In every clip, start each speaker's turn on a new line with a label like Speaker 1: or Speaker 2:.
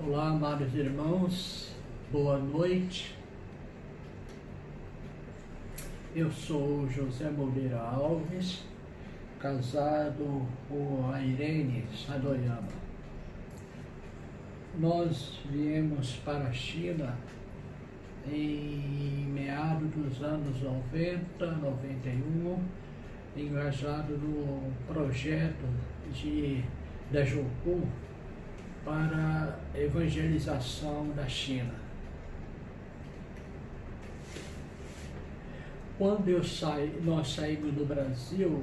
Speaker 1: Olá, amados irmãos, boa noite. Eu sou José Moreira Alves, casado com a Irene Sadoyama. Nós viemos para a China em meados dos anos 90, 91, engajado no projeto de Dajoupu para a evangelização da China. Quando nós saímos do Brasil,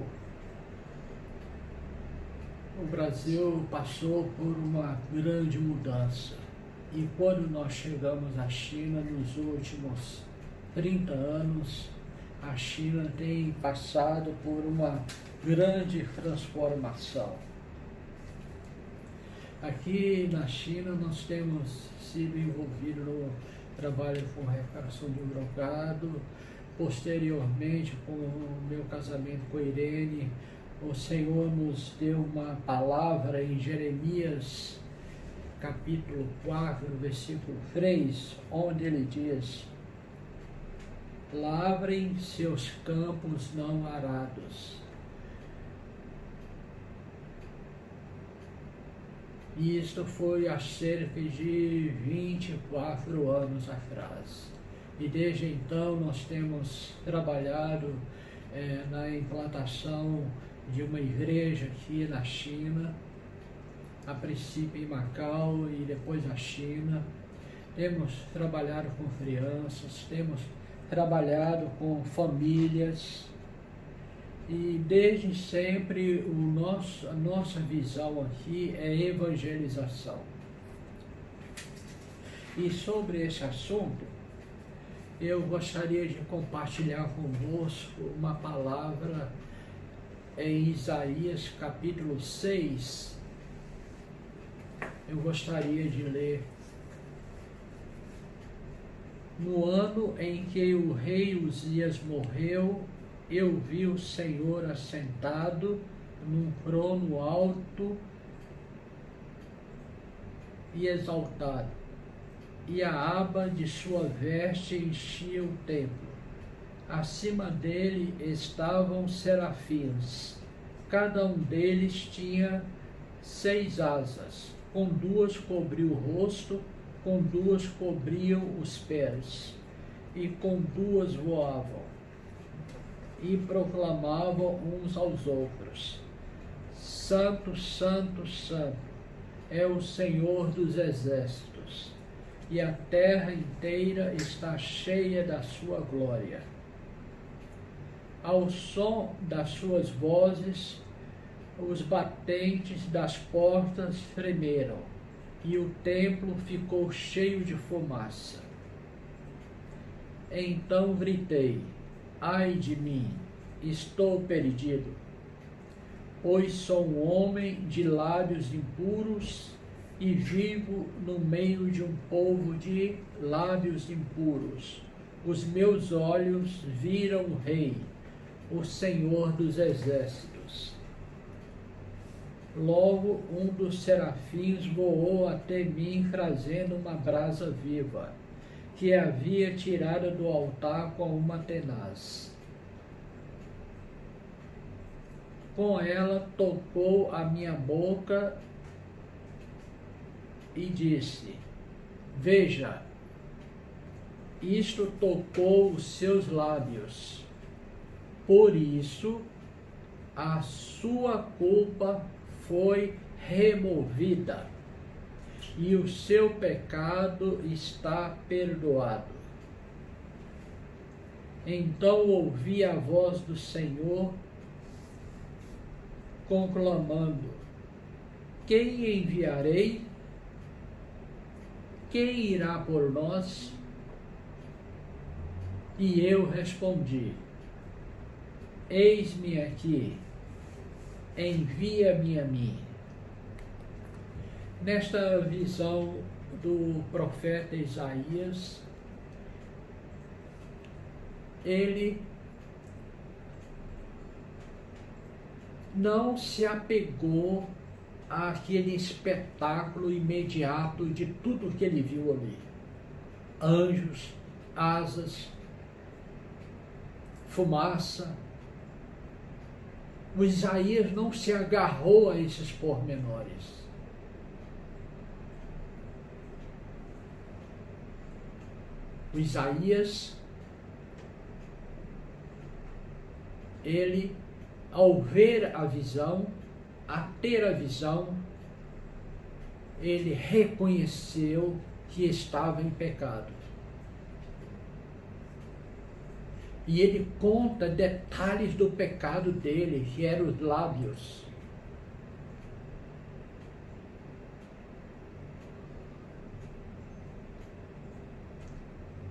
Speaker 1: o Brasil passou por uma grande mudança. E quando nós chegamos à China, nos últimos 30 anos, a China tem passado por uma grande transformação. Aqui na China nós temos sido envolvidos no trabalho com reparação de drogado. Posteriormente, com o meu casamento com a Irene, o Senhor nos deu uma palavra em Jeremias, capítulo 4, versículo 3, onde ele diz: lavrem seus campos não arados. E isto foi há cerca de 24 anos atrás. E desde então nós temos trabalhado na implantação de uma igreja aqui na China, a princípio em Macau e depois na China. Temos trabalhado com crianças, temos trabalhado com famílias. E desde sempre a nossa visão aqui é evangelização. E sobre esse assunto, eu gostaria de compartilhar convosco uma palavra em Isaías capítulo 6. Eu gostaria de ler. No ano em que o rei Uzias morreu, eu vi o Senhor assentado num trono alto e exaltado, e a aba de sua veste enchia o templo. Acima dele estavam serafins, cada um deles tinha 6 asas, com 2 cobriam o rosto, com 2 cobriam os pés, e com 2 voavam. E proclamavam uns aos outros: Santo, Santo, Santo é o Senhor dos exércitos, e a terra inteira está cheia da sua glória. Ao som das suas vozes, os batentes das portas tremeram, e o templo ficou cheio de fumaça. Então gritei: ai de mim, estou perdido, pois sou um homem de lábios impuros e vivo no meio de um povo de lábios impuros. Os meus olhos viram o Rei, o Senhor dos exércitos. Logo um dos serafins voou até mim, trazendo uma brasa viva, que havia tirado do altar com uma tenaz. Com ela tocou a minha boca e disse: veja, isto tocou os seus lábios, por isso a sua culpa foi removida e o seu pecado está perdoado. Então ouvi a voz do Senhor conclamando: quem enviarei? Quem irá por nós? E eu respondi: eis-me aqui, envia-me a mim. Nesta visão do profeta Isaías, ele não se apegou àquele espetáculo imediato de tudo que ele viu ali. Anjos, asas, fumaça. O Isaías não se agarrou a esses pormenores. O Isaías, ele, ao ver a visão, a ter a visão, ele reconheceu que estava em pecado. E ele conta detalhes do pecado dele, que eram os lábios.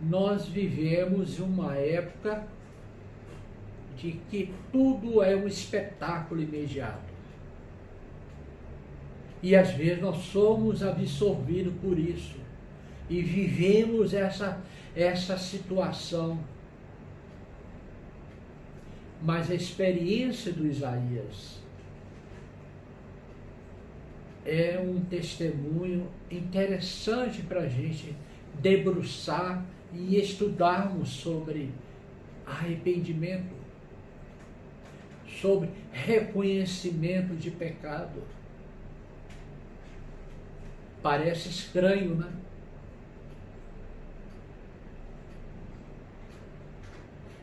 Speaker 1: Nós vivemos uma época de que tudo é um espetáculo imediato. E às vezes nós somos absorvidos por isso. E vivemos essa situação. Mas a experiência do Isaías é um testemunho interessante para a gente debruçar e estudarmos sobre arrependimento, sobre reconhecimento de pecado. Parece estranho, né?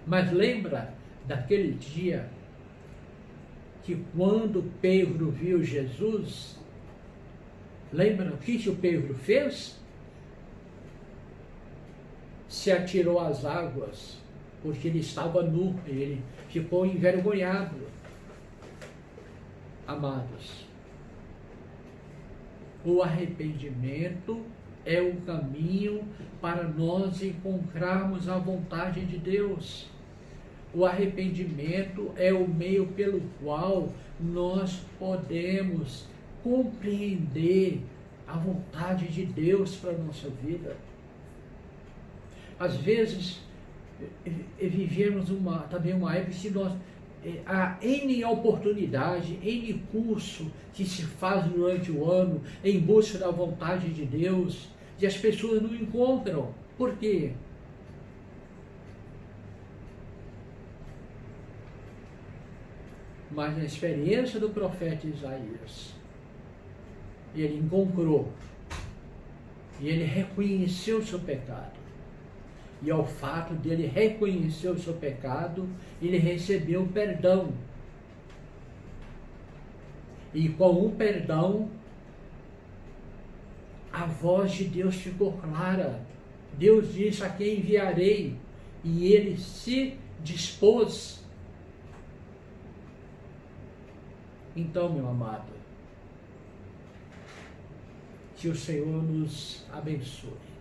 Speaker 1: Mas lembra daquele dia que quando Pedro viu Jesus, lembra o que o Pedro fez? Se atirou às águas, porque ele estava nu, ele ficou envergonhado. Amados, o arrependimento é o caminho para nós encontrarmos a vontade de Deus. O arrependimento é o meio pelo qual nós podemos compreender a vontade de Deus para a nossa vida. Às vezes, vivemos também uma época que nós, há N oportunidade, N curso que se faz durante o ano em busca da vontade de Deus, e as pessoas não encontram. Por quê? Mas na experiência do profeta Isaías, ele encontrou, e ele reconheceu o seu pecado. E ao fato dele reconhecer o seu pecado, ele recebeu o perdão. E com o perdão, a voz de Deus ficou clara. Deus disse: a quem enviarei? E ele se dispôs. Então, meu amado, que o Senhor nos abençoe.